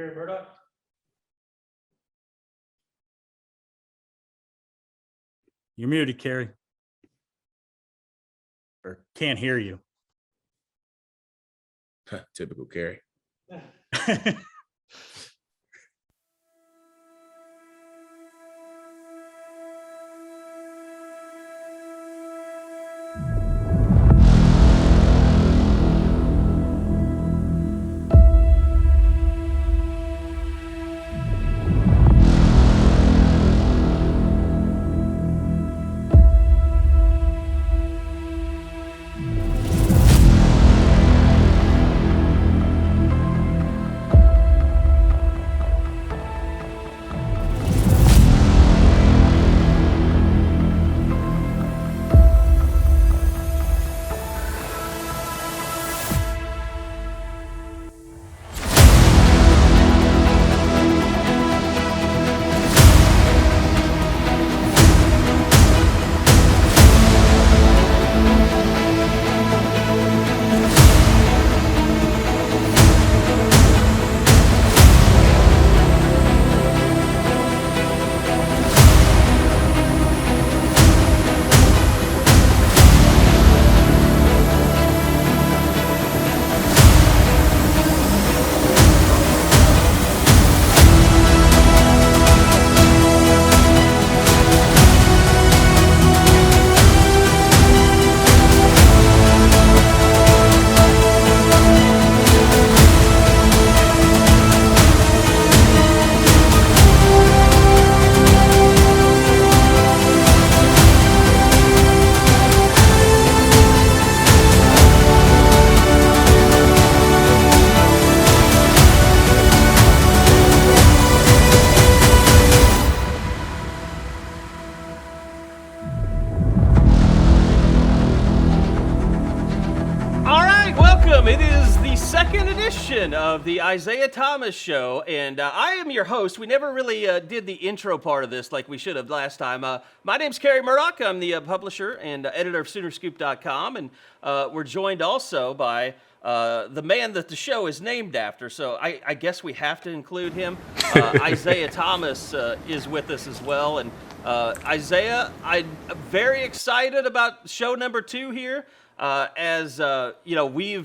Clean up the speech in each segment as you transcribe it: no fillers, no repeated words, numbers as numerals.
Gary Murdoch. You're muted, Carrie. Or can't hear you. Typical Carrie. Of the Isaiah Thomas Show, and I am your host. We never really did the intro part of this like we should have last time. My name's Carrie Murdoch. I'm the publisher and editor of Soonerscoop.com, and we're joined also by the man that the show is named after, so I guess we have to include him. Isaiah Thomas is with us as well, and Isaiah, I'm very excited about show number 2 here, as you know,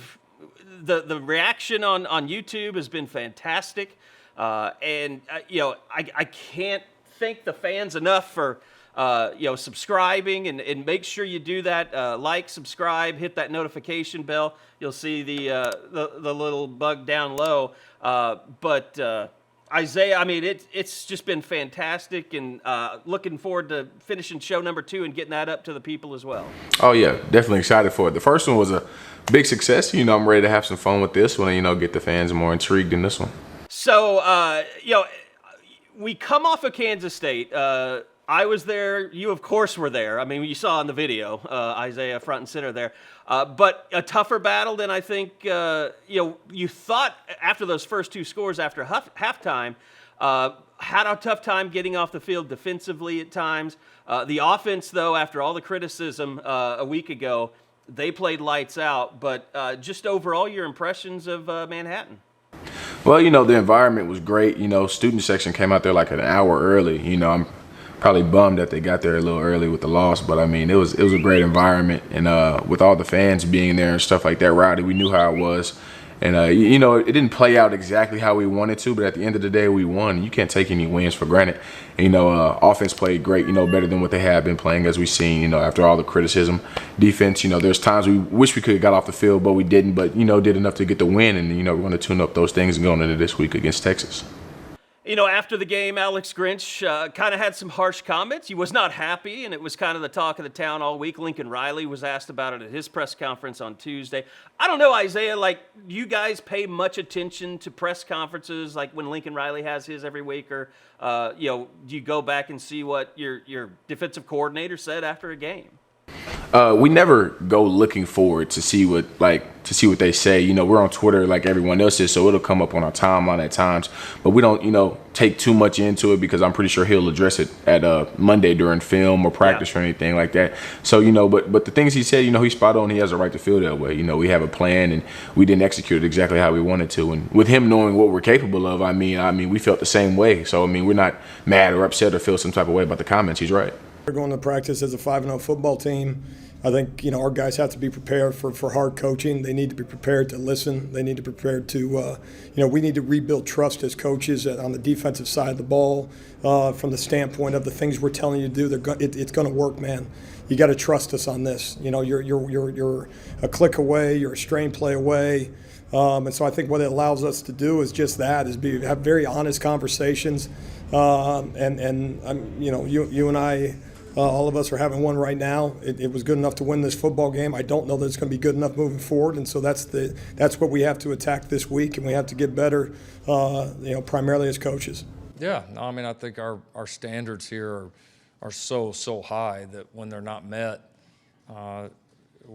the reaction on YouTube has been fantastic, and you know, I can't thank the fans enough for you know, subscribing, and make sure you do that. Like, subscribe, hit that notification bell. You'll see the little bug down low. But Isaiah, I mean, it's just been fantastic, and looking forward to finishing show number 2 and getting that up to the people as well. Oh yeah, definitely excited for it. The first one was a big success. You know, I'm ready to have some fun with this one, and, you know, get the fans more intrigued in this one. So, you know, we come off of Kansas State. I was there. You, of course, were there. I mean, you saw in the video, Isaiah front and center there. But a tougher battle than I think, you know, you thought after those first 2 scores after halftime. Had a tough time getting off the field defensively at times. The offense, though, after all the criticism a week ago, they played lights out. But just overall, your impressions of Manhattan? Well, you know, the environment was great. You know, student section came out there like an hour early. You know, I'm probably bummed that they got there a little early with the loss, but I mean, it was a great environment, and with all the fans being there and stuff like that, rowdy, we knew how it was. And, you know, it didn't play out exactly how we wanted to, but at the end of the day, we won. You can't take any wins for granted. And, you know, offense played great, you know, better than what they have been playing, as we've seen, you know, after all the criticism. Defense, you know, there's times we wish we could have got off the field, but we didn't. But, you know, did enough to get the win. And, you know, we're going to tune up those things going into this week against Texas. You know, after the game, Alex Grinch kind of had some harsh comments. He was not happy, and it was kind of the talk of the town all week. Lincoln Riley was asked about it at his press conference on Tuesday. I don't know, Isaiah, like, do you guys pay much attention to press conferences, like when Lincoln Riley has his every week, or, you know, do you go back and see what your defensive coordinator said after a game? We never go looking forward to see what they say. You know, we're on Twitter like everyone else is, so it'll come up on our timeline at times. But we don't, take too much into it because I'm pretty sure he'll address it at Monday during film or practice or anything like that. So, but the things he said, he's spot on. He has a right to feel that way. We have a plan and we didn't execute it exactly how we wanted to. And with him knowing what we're capable of, I mean, we felt the same way. So, we're not mad or upset or feel some type of way about the comments. He's right. We're going to practice as a 5-0 football team. I think, our guys have to be prepared for hard coaching. They need to be prepared to listen. They need to be prepared to, we need to rebuild trust as coaches on the defensive side of the ball from the standpoint of the things we're telling you to do. It's going to work, man. You got to trust us on this. You're a click away. You're a strain play away. And so I think what it allows us to do is just that, is have very honest conversations. And you and I, all of us are having one right now. It was good enough to win this football game. I don't know that it's going to be good enough moving forward, and so that's what we have to attack this week, and we have to get better, primarily as coaches. Yeah, no, I think our standards here are so high that when they're not met, we're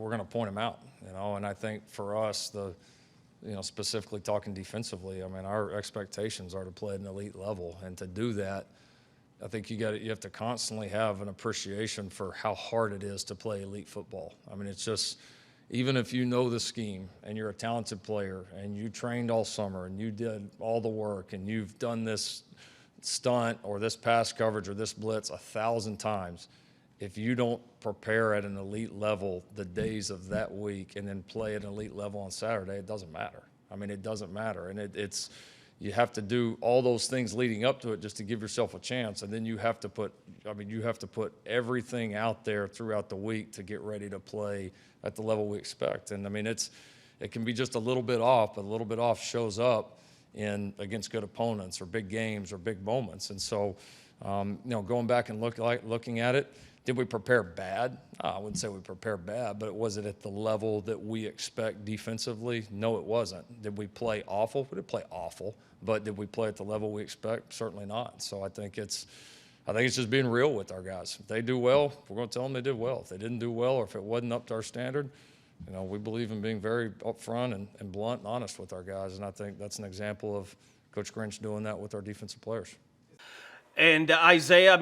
going to point them out. And I think for us, specifically talking defensively, our expectations are to play at an elite level, and to do that, I think you have to constantly have an appreciation for how hard it is to play elite football. It's just, even if you know the scheme and you're a talented player and you trained all summer and you did all the work and you've done this stunt or this pass coverage or this blitz 1,000 times, if you don't prepare at an elite level the days of that week and then play at an elite level on Saturday, it doesn't matter. It doesn't matter. And you have to do all those things leading up to it just to give yourself a chance. And then you have to put everything out there throughout the week to get ready to play at the level we expect. And it can be just a little bit off, but a little bit off shows up against good opponents or big games or big moments. And so, going back and looking at it, did we prepare bad? I wouldn't say we prepared bad, but was it at the level that we expect defensively? No, it wasn't. Did we play awful? We did play awful, but did we play at the level we expect? Certainly not. So I think it's just being real with our guys. If they do well, we're going to tell them they did well. If they didn't do well, or if it wasn't up to our standard, we believe in being very upfront and blunt and honest with our guys, and I think that's an example of Coach Grinch doing that with our defensive players. And Isaiah,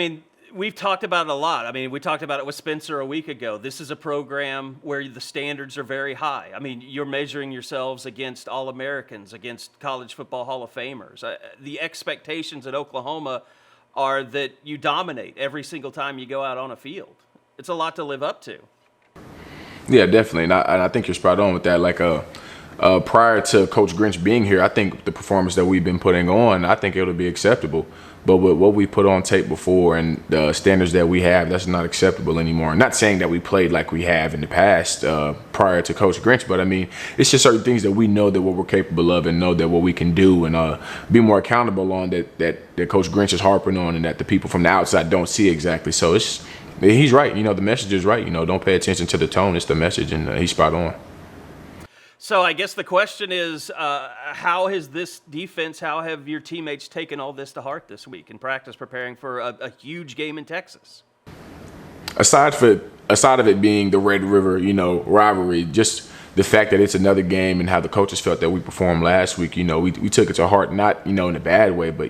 we've talked about it a lot. We talked about it with Spencer a week ago. This is a program where the standards are very high. You're measuring yourselves against All-Americans, against College Football Hall of Famers. The expectations at Oklahoma are that you dominate every single time you go out on a field. It's a lot to live up to. Yeah, definitely. And I think you're spot on with that. Prior to Coach Grinch being here, I think the performance that we've been putting on, I think it'll be acceptable. But with what we put on tape before and the standards that we have, that's not acceptable anymore. Not saying that we played like we have in the past prior to Coach Grinch, but it's just certain things that we know that what we're capable of and know that what we can do and be more accountable on that Coach Grinch is harping on and that the people from the outside don't see exactly. So he's right. The message is right. Don't pay attention to the tone. It's the message, and he's spot on. So I guess the question is, how has this defense, how have your teammates taken all this to heart this week in practice preparing for a huge game in Texas? Aside of it being the Red River, rivalry, just the fact that it's another game and how the coaches felt that we performed last week, we took it to heart, not, in a bad way, but,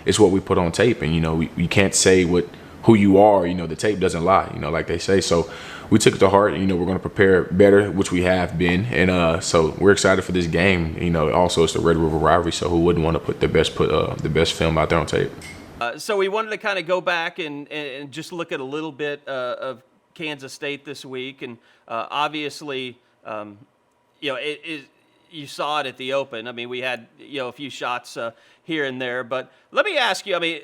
it's what we put on tape. And, we can't say who you are, the tape doesn't lie, like they say. So we took it to heart, and, we're going to prepare better, which we have been. And so we're excited for this game. Also it's the Red River Rivalry, so who wouldn't want to put the best film out there on tape? So we wanted to kind of go back and just look at a little bit of Kansas State this week. And obviously, you saw it at the Open. We had, a few shots here and there. But let me ask you,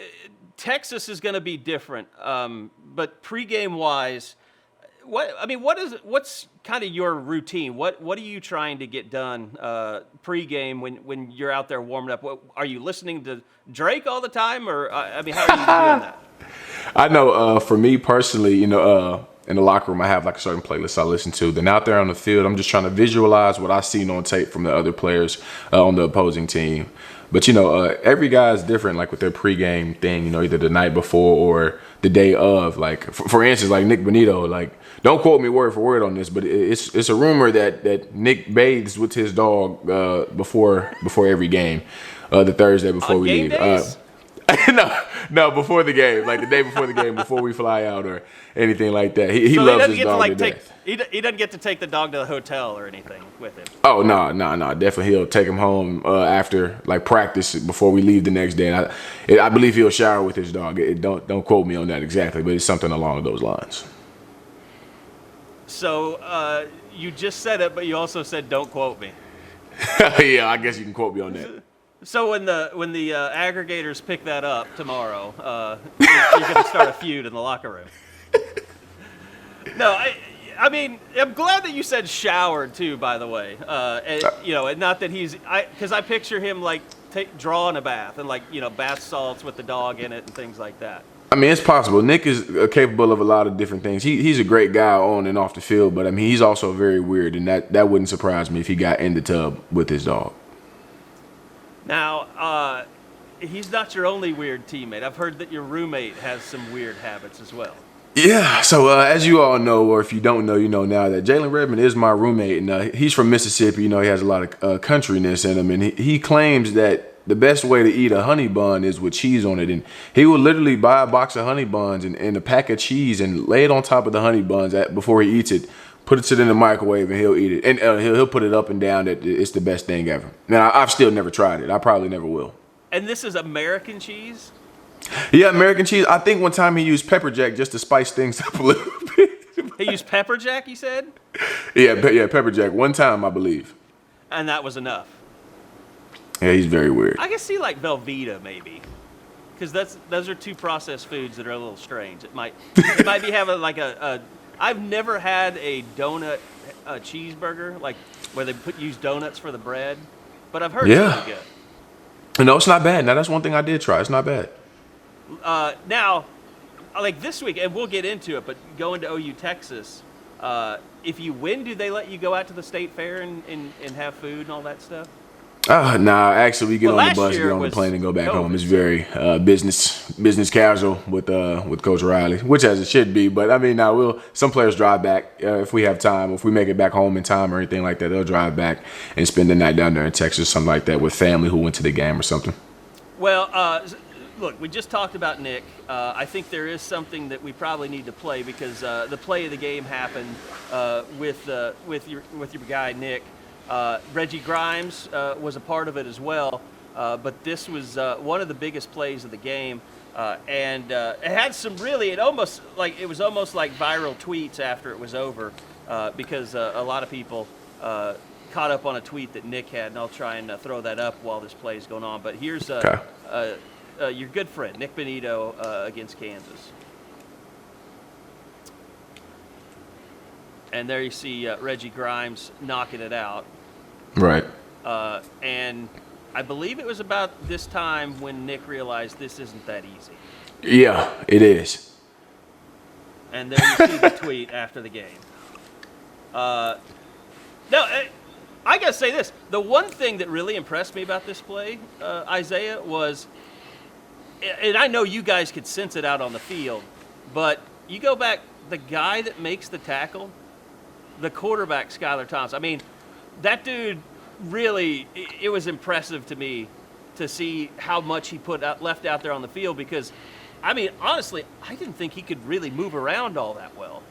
Texas is going to be different, but pregame wise, what's kind of your routine? What are you trying to get done pregame when you're out there warming up? Are you listening to Drake all the time, or how are you doing that? I know for me personally, in the locker room, I have a certain playlist I listen to. Then out there on the field, I'm just trying to visualize what I've seen on tape from the other players on the opposing team. But every guy is different, like with their pregame thing. Either the night before or the day of. Like for instance, like Nick Benito. Like, don't quote me word for word on this, but it's a rumor that Nick bathes with his dog before every game, the Thursday before we game leave. Days? No, before the game, like the day before the game, before we fly out or anything like that. He So loves doesn't his get to dog like to take death. he doesn't get to take the dog to the hotel or anything with him. Oh no, definitely he'll take him home after like practice before we leave the next day. And I believe he'll shower with his dog. Don't quote me on that exactly, but it's something along those lines. So you just said it, but you also said don't quote me. Yeah, I guess you can quote me on that. So when the aggregators pick that up tomorrow, you're going to start a feud in the locker room. No, I mean, I'm glad that you said showered too. By the way, and not that because I picture him like drawing a bath and like bath salts with the dog in it and things like that. I mean, it's possible. Nick is capable of a lot of different things. He's a great guy on and off the field, but I mean, he's also very weird, and that wouldn't surprise me if he got in the tub with his dog. Now, he's not your only weird teammate. I've heard that your roommate has some weird habits as well. Yeah, so as you all know, or if you don't know, you know now that Jalen Redmond is my roommate, and he's from Mississippi. He has a lot of countryness in him, and he claims that the best way to eat a honey bun is with cheese on it. And he will literally buy a box of honey buns and a pack of cheese and lay it on top of the honey buns before he eats it, puts it in the microwave, and he'll eat it. And he'll put it up and down that it's the best thing ever. Now, I've still never tried it. I probably never will. And this is American cheese? Yeah, American cheese. I think one time he used pepper jack just to spice things up a little bit. He used pepper jack, you said? Yeah, pepper jack. One time, I believe. And that was enough. Yeah, he's very weird. I can see like Velveeta maybe, because those are two processed foods that are a little strange. It might be having like a. I've never had a donut cheeseburger like where they use donuts for the bread, but I've heard it's pretty good. No, it's not bad. Now that's one thing I did try. It's not bad. Now, like this week, and we'll get into it, but going to OU Texas, if you win, do they let you go out to the state fair and have food and all that stuff? Nah, actually, we get on the last bus, year get on the was plane, and go back home. COVID, It's very business casual with Coach Riley, which as it should be. But I mean, now some players drive back if we have time. If we make it back home in time or anything like that, they'll drive back and spend the night down there in Texas, something like that, with family who went to the game or something. Well, look, we just talked about Nick. I think there is something that we probably need to play because the play of the game happened with your guy Nick. Reggie Grimes was a part of it as well, but this was one of the biggest plays of the game, and it had some really. It was almost like viral tweets after it was over, because a lot of people caught up on a tweet that Nick had, and I'll try and throw that up while this play is going on. But here's your good friend Nick Benito against Kansas, and there you see Reggie Grimes knocking it out. Right. And I believe it was about this time when Nick realized this isn't that easy. Yeah, it is. And there you see the tweet after the game. I got to say this. The one thing that really impressed me about this play, Isaiah, was, and I know you guys could sense it out on the field, but you go back, the guy that makes the tackle, the quarterback, Skylar Thompson, I mean, that dude really, it was impressive to me to see how much he left out there on the field because, I mean, honestly, I didn't think he could really move around all that well.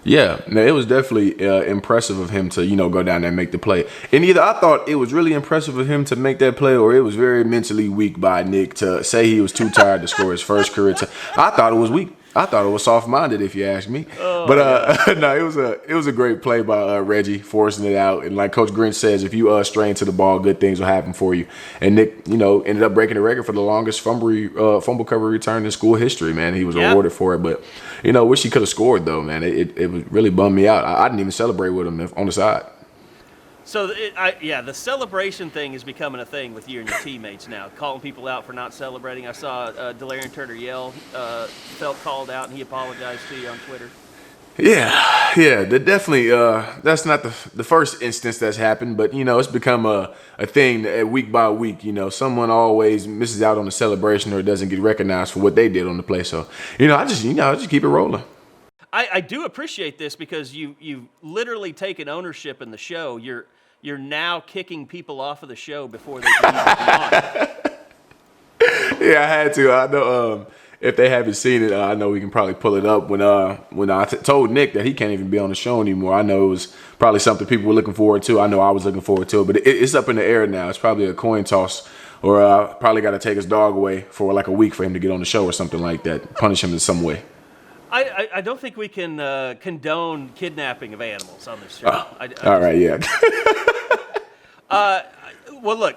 Yeah, no, it was definitely impressive of him to, go down there and make the play. And either I thought it was really impressive of him to make that play or it was very mentally weak by Nick to say he was too tired to score his first career touchdown. I thought it was weak. I thought it was soft-minded, if you ask me. No, it was a great play by Reggie, forcing it out. And like Coach Grinch says, if you strain to the ball, good things will happen for you. And Nick, ended up breaking the record for the longest fumble cover return in school history. Man, he was awarded for it. But wish he could have scored though. Man, it really bummed me out. I didn't even celebrate with him on the side. So, the celebration thing is becoming a thing with you and your teammates now, calling people out for not celebrating. I saw Delarian Turner felt called out, and he apologized to you on Twitter. Yeah, that definitely. That's not the first instance that's happened, but it's become a thing that week by week. Someone always misses out on the celebration or doesn't get recognized for what they did on the play. So, I just keep it rolling. I do appreciate this because you've literally taken ownership in the show. You're now kicking people off of the show before they can even be on. Yeah, I had to. I know if they haven't seen it, I know we can probably pull it up. When I told Nick that he can't even be on the show anymore, I know it was probably something people were looking forward to. I know I was looking forward to it, but it's up in the air now. It's probably a coin toss, or probably got to take his dog away for like a week for him to get on the show or something like that. Punish him in some way. I don't think we can condone kidnapping of animals on this show. All right, yeah. Well, look,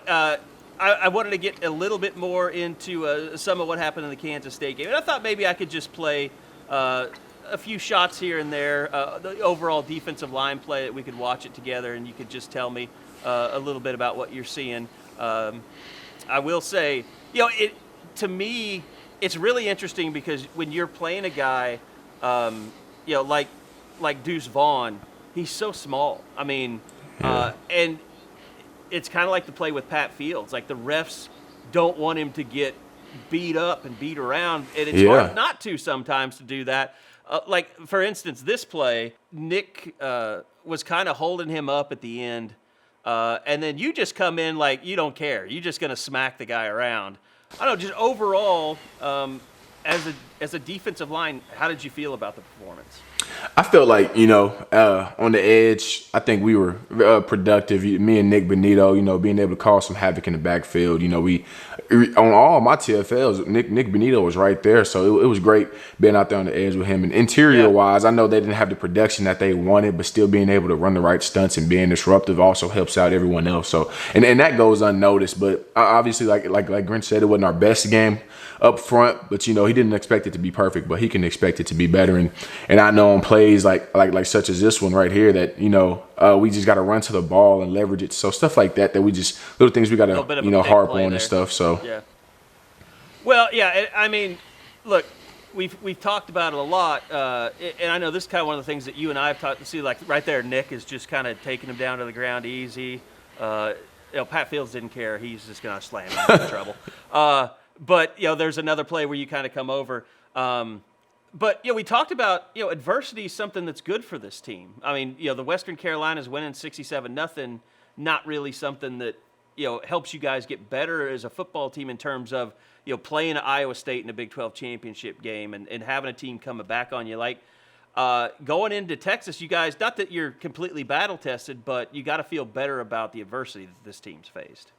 I wanted to get a little bit more into some of what happened in the Kansas State game. And I thought maybe I could just play a few shots here and there, the overall defensive line play that we could watch it together, and you could just tell me a little bit about what you're seeing. I will say, to me, it's really interesting because when you're playing a guy, like Deuce Vaughn, he's so small. I mean, and it's kind of like the play with Pat Fields. Like the refs don't want him to get beat up and beat around, and it's hard not to sometimes to do that. Like for instance, this play, Nick was kind of holding him up at the end, and then you just come in like you don't care. You're just going to smack the guy around. I don't know, just overall, as a defensive line, how did you feel about the performance? I felt like, on the edge, I think we were productive. Me and Nick Benito, being able to cause some havoc in the backfield. We on all my TFLs, Nick Benito was right there. So it was great being out there on the edge with him. And interior-wise, I know they didn't have the production that they wanted, but still being able to run the right stunts and being disruptive also helps out everyone else. So and that goes unnoticed. But obviously, like Grinch said, it wasn't our best game up front, but he didn't expect it to be perfect, but he can expect it to be better. And I know on plays like such as this one right here that we just got to run to the ball and leverage it. So stuff like that we just little things we got to harp on and stuff. So yeah. Well, yeah. I mean, look, we've talked about it a lot, and I know this is kind of one of the things that you and I have talked to see. Like right there, Nick is just kind of taking him down to the ground easy. Pat Fields didn't care; he's just going to slam him into trouble. But there's another play where you kind of come over. But we talked about adversity is something that's good for this team. I mean, the Western Carolinas winning 67-0, not really something that helps you guys get better as a football team in terms of playing Iowa State in a Big 12 championship game and having a team coming back on you. Like going into Texas, you guys, not that you're completely battle tested, but you got to feel better about the adversity that this team's faced.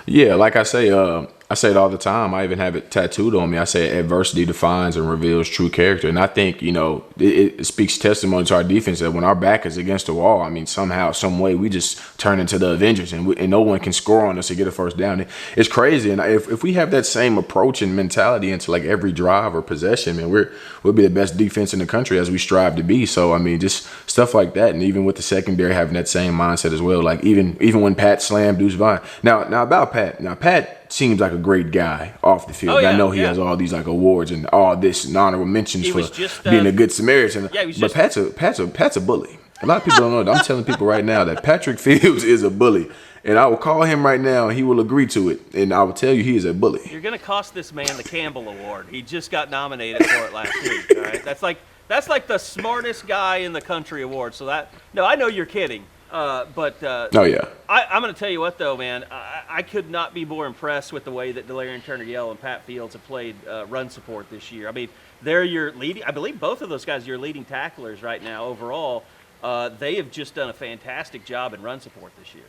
Yeah, like I say it all the time. I even have it tattooed on me. I say adversity defines and reveals true character. And I think, it speaks testimony to our defense that when our back is against the wall, I mean, somehow, some way, we just turn into the Avengers and no one can score on us to get a first down. It's crazy. And if we have that same approach and mentality into like every drive or possession, man, we'll be the best defense in the country as we strive to be. So, I mean, just stuff like that. And even with the secondary having that same mindset as well. Like even when Pat slammed Deuce Vaughn. Now about Pat. Now, Pat seems like a great guy off the field. I know he has all these like awards and all this and honorable mentions for being a good Samaritan. But Pat's a bully. A lot of people don't know that. I'm telling people right now that Patrick Fields is a bully. And I will call him right now and he will agree to it. And I will tell you he is a bully. You're going to cost this man the Campbell Award. He just got nominated for it last week. All right, that's like the smartest guy in the country award. So I know you're kidding. But oh yeah, I'm going to tell you what though, man. I could not be more impressed with the way that Delarian Turner-Yell and Pat Fields have played run support this year. I mean, they're your leading. I believe both of those guys are your leading tacklers right now overall. They have just done a fantastic job in run support this year.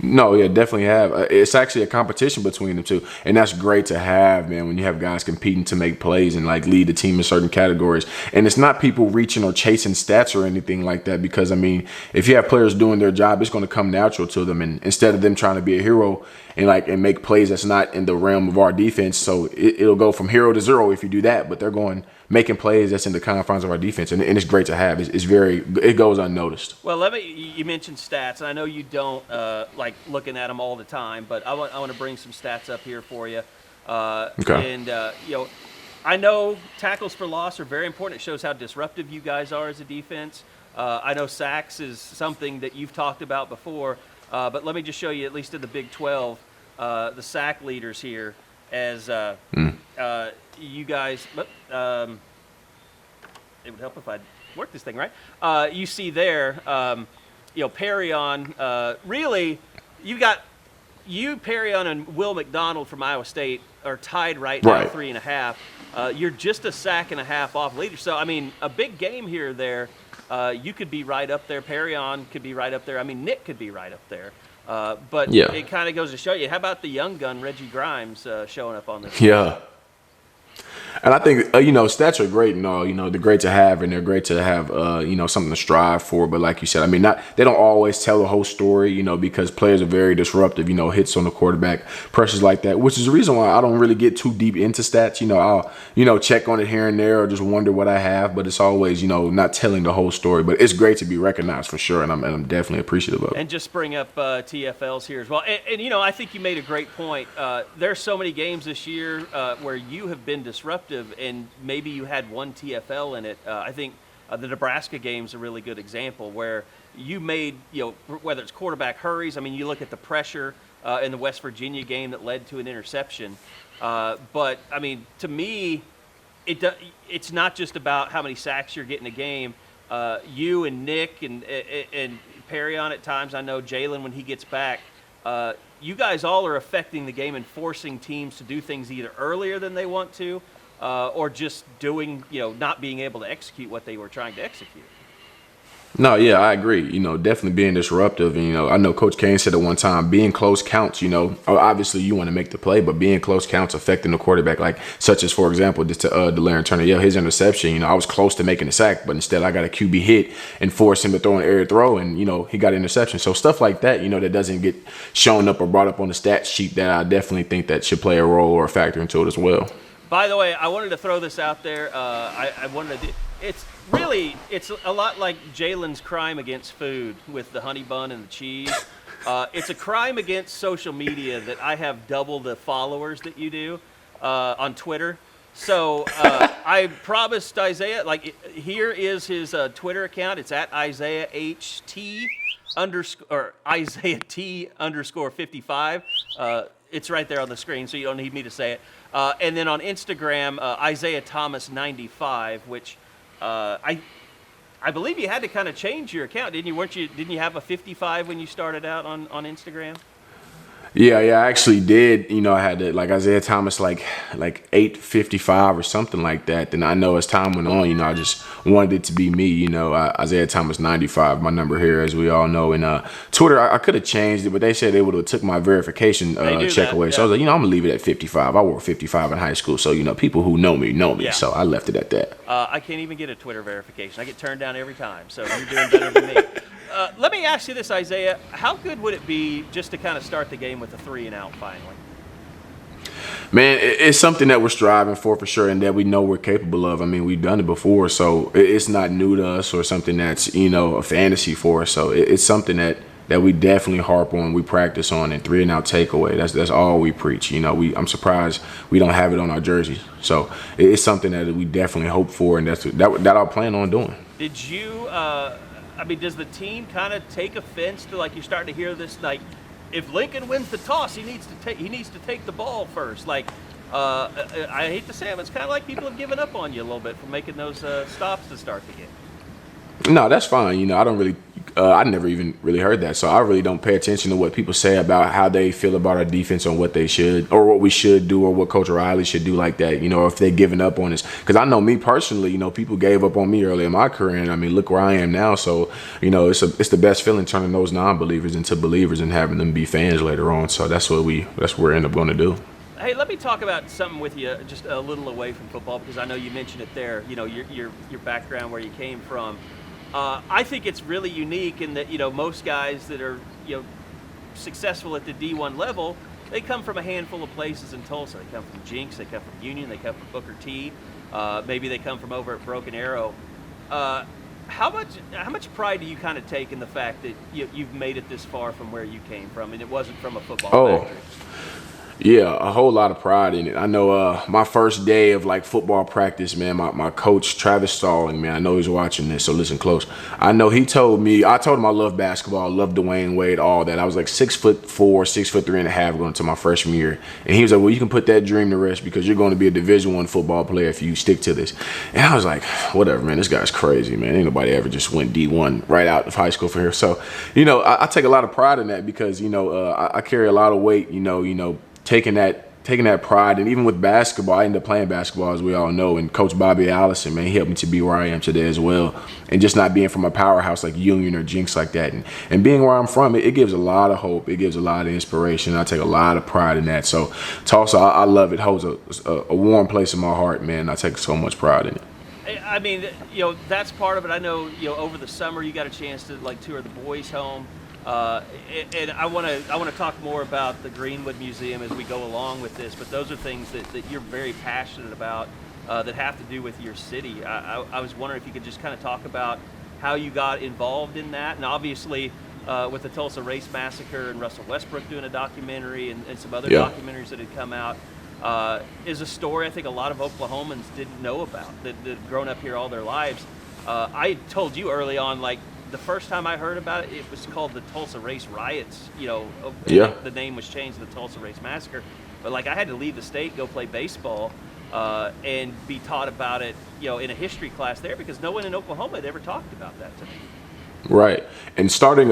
No, yeah, definitely have. It's actually a competition between them two, and that's great to have, man. When you have guys competing to make plays and like lead the team in certain categories, and it's not people reaching or chasing stats or anything like that. Because I mean, if you have players doing their job, it's going to come natural to them, and instead of them trying to be a hero and make plays that's not in the realm of our defense, so it'll go from hero to zero if you do that. But they're making plays that's in the confines of our defense, and it's great to have. It goes unnoticed. Well, you mentioned stats, and I know you don't like looking at them all the time, but I want to bring some stats up here for you. Okay. And I know tackles for loss are very important. It shows how disruptive you guys are as a defense. I know sacks is something that you've talked about before, but let me just show you, at least in the Big 12, the sack leaders here as you guys. It would help if I'd work this thing right. You see there, Perrion. Really, you got Perrion and Will McDonald from Iowa State are tied right now, 3.5. You're just a sack and a half off leader. So, I mean, a big game here or there. You could be right up there. Perrion could be right up there. I mean, Nick could be right up there. But it kind of goes to show you. How about the young gun, Reggie Grimes, showing up on this? Yeah. And I think, stats are great and all, they're great to have and they're great to have, something to strive for. But like you said, I mean, they don't always tell the whole story, because players are very disruptive, hits on the quarterback, pressures like that, which is the reason why I don't really get too deep into stats. I'll, check on it here and there or just wonder what I have. But it's always, not telling the whole story. But it's great to be recognized for sure. And I'm definitely appreciative of it. And just bring up TFLs here as well. And I think you made a great point. There's so many games this year where you have been disruptive. And maybe you had one TFL in it. I think the Nebraska game's a really good example where you made, whether it's quarterback hurries. I mean, you look at the pressure in the West Virginia game that led to an interception. But, I mean, to me, it's not just about how many sacks you're getting a game. You and Nick and Perrion at times, I know Jalen when he gets back, you guys all are affecting the game and forcing teams to do things either earlier than they want to, or just doing, not being able to execute what they were trying to execute. No, yeah, I agree. Definitely being disruptive. And, I know Coach Kane said at one time, being close counts, obviously you want to make the play, but being close counts affecting the quarterback, like such as, for example, just to De'Laren Turner, his interception, I was close to making a sack, but instead I got a QB hit and forced him to throw an air throw and, he got an interception. So stuff like that, that doesn't get shown up or brought up on the stat sheet that I definitely think that should play a role or a factor into it as well. By the way, I wanted to throw this out there. I wanted to it's a lot like Jalen's crime against food with the honey bun and the cheese. It's a crime against social media that I have double the followers that you do on Twitter. So I promised Isaiah, here is his Twitter account. It's at Isaiah HT or Isaiah T _55. It's right there on the screen, so you don't need me to say it. And then on Instagram, Isaiah Thomas 95, which I believe you had to kind of change your account, didn't you? Didn't you have a 55 when you started out on Instagram? Yeah, I actually did. I had to, Isaiah Thomas, like 855 or something like that. Then I know as time went on, I just wanted it to be me. Isaiah Thomas 95, my number here, as we all know. And Twitter, I could have changed it, but they said they would have took my verification check away. So I was like, I'm gonna leave it at 55. I wore 55 in high school, so people who know me know me. Yeah. So I left it at that. I can't even get a Twitter verification. I get turned down every time. So you're doing better than me. Let me ask you this, Isaiah. How good would it be just to kind of start the game with a 3-and-out finally? Man, it's something that we're striving for sure, and that we know we're capable of. I mean, we've done it before, so it's not new to us or something that's, a fantasy for us. So it's something that we definitely harp on, we practice on, and 3-and-out takeaway. That's all we preach. I'm surprised we don't have it on our jerseys. So it's something that we definitely hope for, and that I plan on doing. Did you does the team kind of take offense to, you're starting to hear this, if Lincoln wins the toss, he needs to take the ball first. I hate to say it, but it's kind of like people have given up on you a little bit for making those stops to start the game. No, that's fine. I don't really I never even really heard that. So I really don't pay attention to what people say about how they feel about our defense and what they should or what we should do or what Coach Riley should do like that, or if they're giving up on us. Because I know me personally, people gave up on me early in my career. And, look where I am now. So, it's the best feeling turning those non-believers into believers and having them be fans later on. So that's what we end up going to do. Hey, let me talk about something with you just a little away from football because I know you mentioned it there, your background, where you came from. I think it's really unique in that, most guys that are, successful at the D1 level, they come from a handful of places in Tulsa. They come from Jinx, they come from Union, they come from Booker T. Maybe they come from over at Broken Arrow. How much pride do you kind of take in the fact that you've made it this far from where you came from, and it wasn't from a football factory? Yeah, a whole lot of pride in it. I know my first day of like football practice, man, my coach, Travis Stalling, man, I know he's watching this, so listen close. I know I told him I love basketball, I love Dwayne Wade, all that. I was like 6'4", 6'3.5" going into my freshman year. And he was like, well, you can put that dream to rest because you're going to be a Division I football player if you stick to this. And I was like, whatever, man, this guy's crazy, man. Ain't nobody ever just went D1 right out of high school for here. So, I take a lot of pride in that because, I carry a lot of weight, taking that pride. And even with basketball, I ended up playing basketball, as we all know. And Coach Bobby Allison, man, he helped me to be where I am today as well. And just not being from a powerhouse like Union or Jinx like that. And being where I'm from, it gives a lot of hope. It gives a lot of inspiration. I take a lot of pride in that. So Tulsa, I love it. It holds a warm place in my heart, man. I take so much pride in it. I mean, that's part of it. I know, over the summer you got a chance to like tour the boys' home. And I want to talk more about the Greenwood Museum as we go along with this, but those are things that you're very passionate about that have to do with your city. I was wondering if you could just kind of talk about how you got involved in that, and obviously with the Tulsa Race Massacre and Russell Westbrook doing a documentary and some other documentaries that had come out, is a story I think a lot of Oklahomans didn't know about, that have grown up here all their lives. I told you early on, like, the first time I heard about it, it was called the Tulsa Race Riots. The name was changed to the Tulsa Race Massacre. But like, I had to leave the state, go play baseball, and be taught about it, in a history class there because no one in Oklahoma had ever talked about that to me. Right. And starting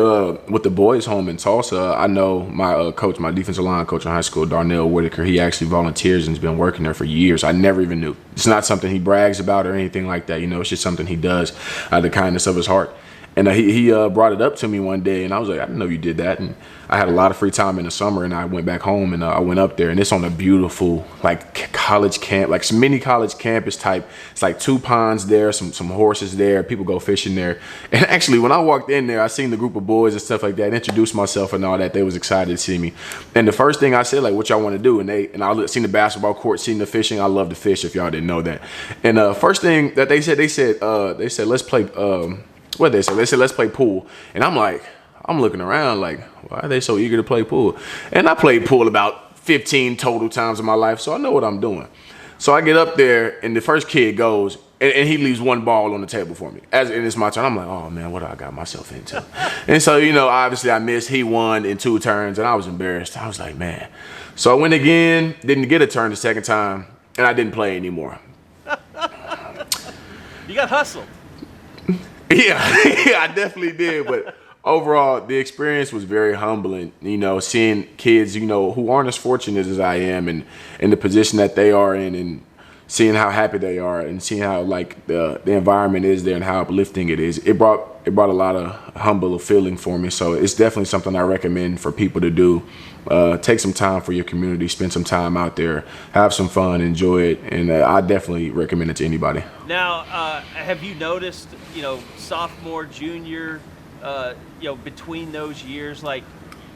with the boys' home in Tulsa, I know my coach, my defensive line coach in high school, Darnell Whitaker, he actually volunteers and has been working there for years. I never even knew. It's not something he brags about or anything like that. It's just something he does out of the kindness of his heart. And he brought it up to me one day, and I was like, I didn't know you did that. And I had a lot of free time in the summer, and I went back home, and I went up there, and it's on a beautiful, like, college camp, like some mini college campus type. It's like 2 ponds there, some horses there. People go fishing there. And actually, when I walked in there, I seen the group of boys and stuff like that, introduced myself and all that. They was excited to see me. And the first thing I said, like, what y'all want to do? And I seen the basketball court, seen the fishing. I love to fish, if y'all didn't know that. And first thing that they said, let's play. What they said? They said, let's play pool. And I'm looking around like, why are they so eager to play pool? And I played pool about 15 total times in my life, so I know what I'm doing. So I get up there, and the first kid goes, and he leaves one ball on the table for me. And it's my turn. I'm like, oh, man, what do I got myself into? And so, obviously I missed. He won in 2 turns, and I was embarrassed. I was like, man. So I went again, didn't get a turn the second time, and I didn't play anymore. You got hustled. Yeah, I definitely did. But overall, the experience was very humbling, seeing kids, who aren't as fortunate as I am and in the position that they are in, and seeing how happy they are and seeing how, like, the environment is there and how uplifting it is. It brought a lot of humble feeling for me. So it's definitely something I recommend for people to do. Take some time for your community, spend some time out there, have some fun, enjoy it, and I definitely recommend it to anybody. Now, have you noticed, sophomore, junior, between those years, like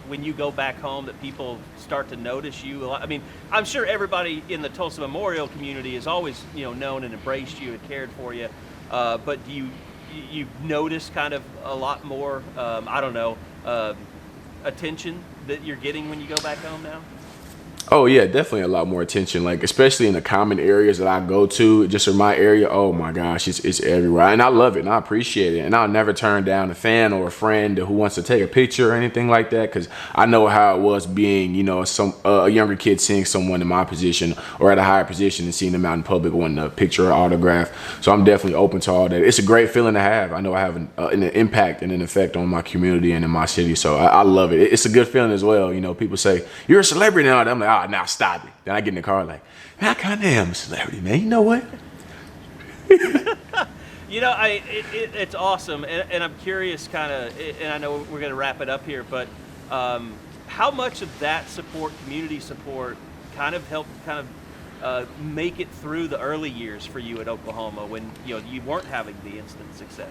when you go back home, that people start to notice you a lot? I mean, I'm sure everybody in the Tulsa Memorial community has always, known and embraced you and cared for you, but do you notice kind of a lot more, attention that you're getting when you go back home now? Oh, yeah, definitely a lot more attention, like especially in the common areas that I go to, just in my area. Oh, my gosh, it's everywhere. And I love it and I appreciate it. And I'll never turn down a fan or a friend who wants to take a picture or anything like that, because I know how it was being, a younger kid seeing someone in my position or at a higher position and seeing them out in public wanting a picture or autograph. So I'm definitely open to all that. It's a great feeling to have. I know I have an impact and an effect on my community and in my city. So I love it. It's a good feeling as well. People say, you're a celebrity now. I'm like, now stop it. Then I get in the car like, man, I kind of am a celebrity, man. You know what? It's awesome, and I'm curious, kind of, and I know we're going to wrap it up here, but how much of that support, community support, kind of helped make it through the early years for you at Oklahoma when you weren't having the instant success?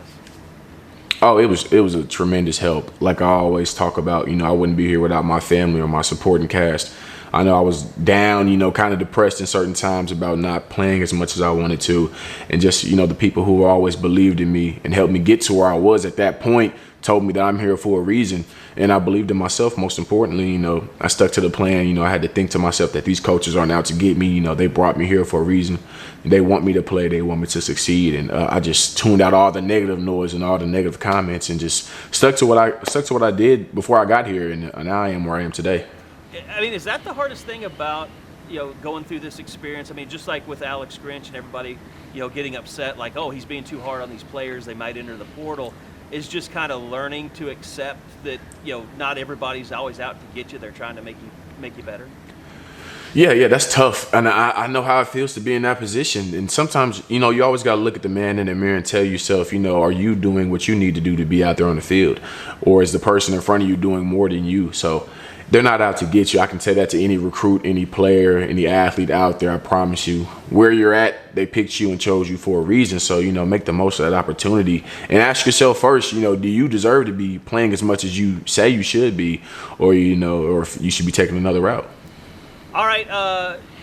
Oh, it was a tremendous help. Like I always talk about, I wouldn't be here without my family or my supporting cast. I know I was down, kind of depressed in certain times about not playing as much as I wanted to. And just, the people who always believed in me and helped me get to where I was at that point told me that I'm here for a reason. and I believed in myself. Most importantly, I stuck to the plan. I had to think to myself that these coaches aren't out to get me. They brought me here for a reason. They want me to play. They want me to succeed, and I just tuned out all the negative noise and all the negative comments, and just stuck to what I did before I got here, and now I am where I am today. I mean, is that the hardest thing about going through this experience? I mean, just like with Alex Grinch and everybody, getting upset, like, oh, he's being too hard on these players, they might enter the portal, is just kind of learning to accept that, not everybody's always out to get you. They're trying to make you better. Yeah, that's tough. And I know how it feels to be in that position. And sometimes, you always got to look at the man in the mirror and tell yourself, are you doing what you need to do to be out there on the field? Or is the person in front of you doing more than you? So they're not out to get you. I can say that to any recruit, any player, any athlete out there. I promise you, where you're at, they picked you and chose you for a reason. So, make the most of that opportunity and ask yourself first, do you deserve to be playing as much as you say you should be, or, or if you should be taking another route? All right,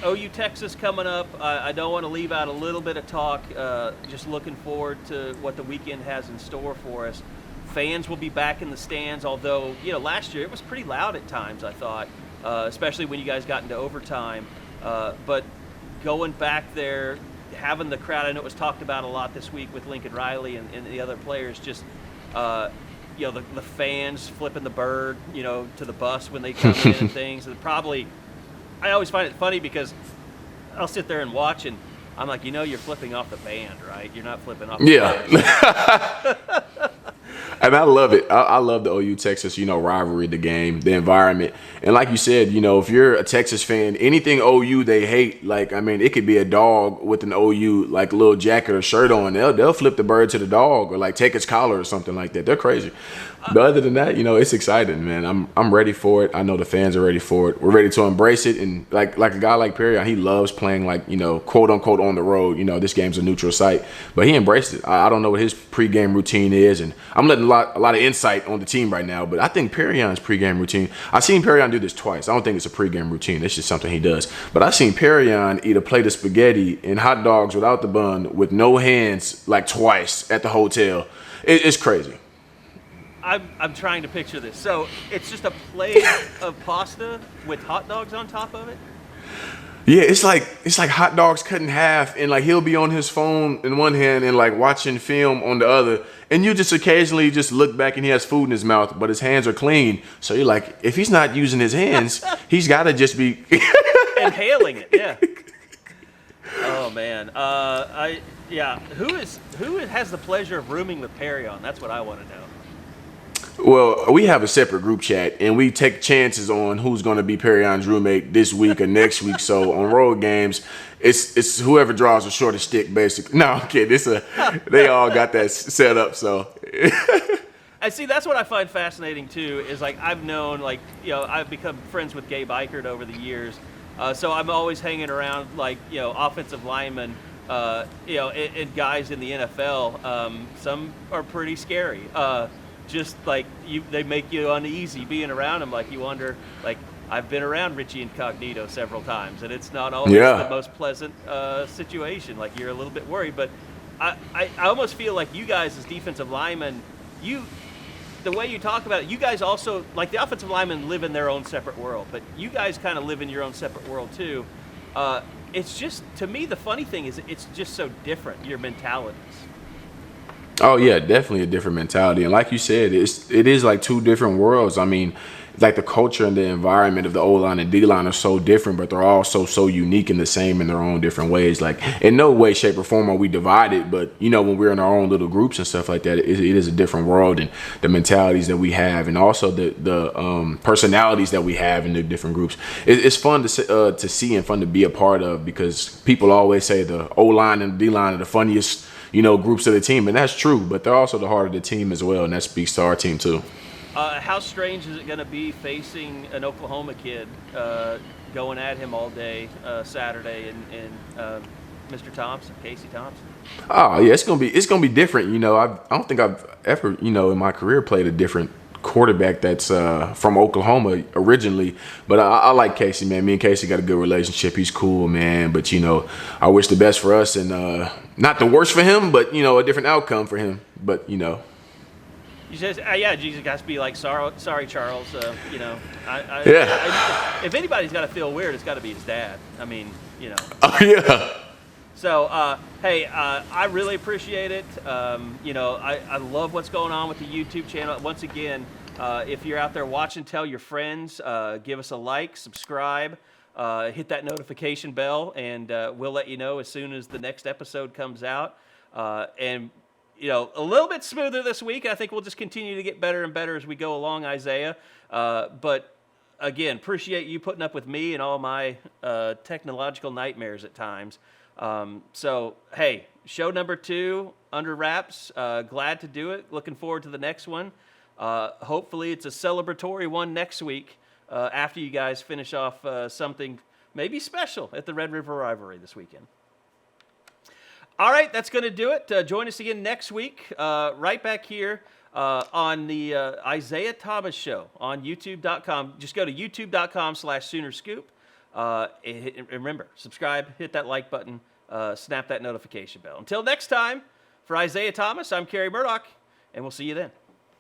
OU Texas coming up. I don't want to leave out a little bit of talk. Just looking forward to what the weekend has in store for us. Fans will be back in the stands, although, last year it was pretty loud at times, I thought, especially when you guys got into overtime. But going back there, having the crowd, I know it was talked about a lot this week with Lincoln Riley and the other players, just, the fans flipping the bird, to the bus when they come in and things. And probably, I always find it funny because I'll sit there and watch and I'm like, you're flipping off the band, right? You're not flipping off the band. And I love it. I love the OU Texas, rivalry, the game, the environment. And like you said, if you're a Texas fan, anything OU they hate, it could be a dog with an OU little jacket or shirt on. They'll flip the bird to the dog or take its collar or something like that. They're crazy. But other than that, it's exciting, man. I'm ready for it. I know the fans are ready for it. We're ready to embrace it. And like a guy like Perry, he loves playing quote unquote on the road. This game's a neutral site, but he embraced it. I don't know what his pregame routine is, and I'm letting a lot of insight on the team right now. But I think Perrion's pregame routine. I've seen Perrion do this twice. I don't think it's a pregame routine. It's just something he does. But I've seen Perrion eat a plate of spaghetti and hot dogs without the bun with no hands twice at the hotel. It's crazy. I'm trying to picture this. So it's just a plate of pasta with hot dogs on top of it? Yeah, it's like hot dogs cut in half, and he'll be on his phone in one hand and watching film on the other, and you just occasionally just look back and he has food in his mouth, but his hands are clean. So you're like, if he's not using his hands, he's got to just be inhaling it. Yeah. Oh man. Who has the pleasure of rooming with Perrion? That's what I want to know. Well, we have a separate group chat, and we take chances on who's going to be Perrion's roommate this week or next week. So on road games, it's whoever draws the shortest stick, basically. No, I'm kidding. They all got that set up. So. I see. That's what I find fascinating too. Is I've known I've become friends with Gabe Eichert over the years. So I'm always hanging around offensive linemen. And guys in the NFL. Some are pretty scary. Just they make you uneasy being around them. You wonder, I've been around Richie Incognito several times, and it's not always the most pleasant situation. You're a little bit worried, but I almost feel like you guys as defensive linemen, the way you talk about it, you guys also, the offensive linemen live in their own separate world, but you guys kind of live in your own separate world too. It's just, to me, the funny thing is it's just so different, your mentalities. Oh yeah, definitely a different mentality. And like you said, it is two different worlds. I mean, the culture and the environment of the O-line and D-line are so different, but they're also so unique and the same in their own different ways. In no way, shape, or form are we divided, but when we're in our own little groups and stuff like that, it is a different world, and the mentalities that we have, and also the personalities that we have in the different groups. It's fun to see and fun to be a part of, because people always say the O-line and the D-line are the funniest groups of the team, and that's true, but they're also the heart of the team as well, and that speaks to our team too. How strange is it going to be facing an Oklahoma kid going at him all day Saturday, and Mr. Thompson, Casey Thompson? Oh yeah, it's gonna be different. I don't think I've ever in my career played a different quarterback that's from Oklahoma originally, but I like Casey, man. Me and Casey got a good relationship. He's cool, man. But I wish the best for us, and not the worst for him, but a different outcome for him. But You just, yeah, Jesus got to be like, sorry, Charles. You know, if anybody's got to feel weird, it's got to be his dad. I mean, you know. Oh, yeah. So, hey, I really appreciate it. You know, I love what's going on with the YouTube channel. Once again, if you're out there watching, tell your friends, give us a like, subscribe, hit that notification bell, and we'll let you know as soon as the next episode comes out. And, you know, a little bit smoother this week. I think we'll just continue to get better and better as we go along, Isaiah. But, again, appreciate you putting up with me and all my technological nightmares at times. So, hey, show number 2 under wraps. Glad to do it. Looking forward to the next one. Hopefully it's a celebratory one next week after you guys finish off something maybe special at the Red River Rivalry this weekend. All right, that's going to do it. Join us again next week, right back here on the Isaiah Thomas Show on YouTube.com. Just go to youtube.com/SoonerScoop. And remember, subscribe, hit that like button, snap that notification bell. Until next time, for Isaiah Thomas, I'm Kerry Murdoch, and we'll see you then.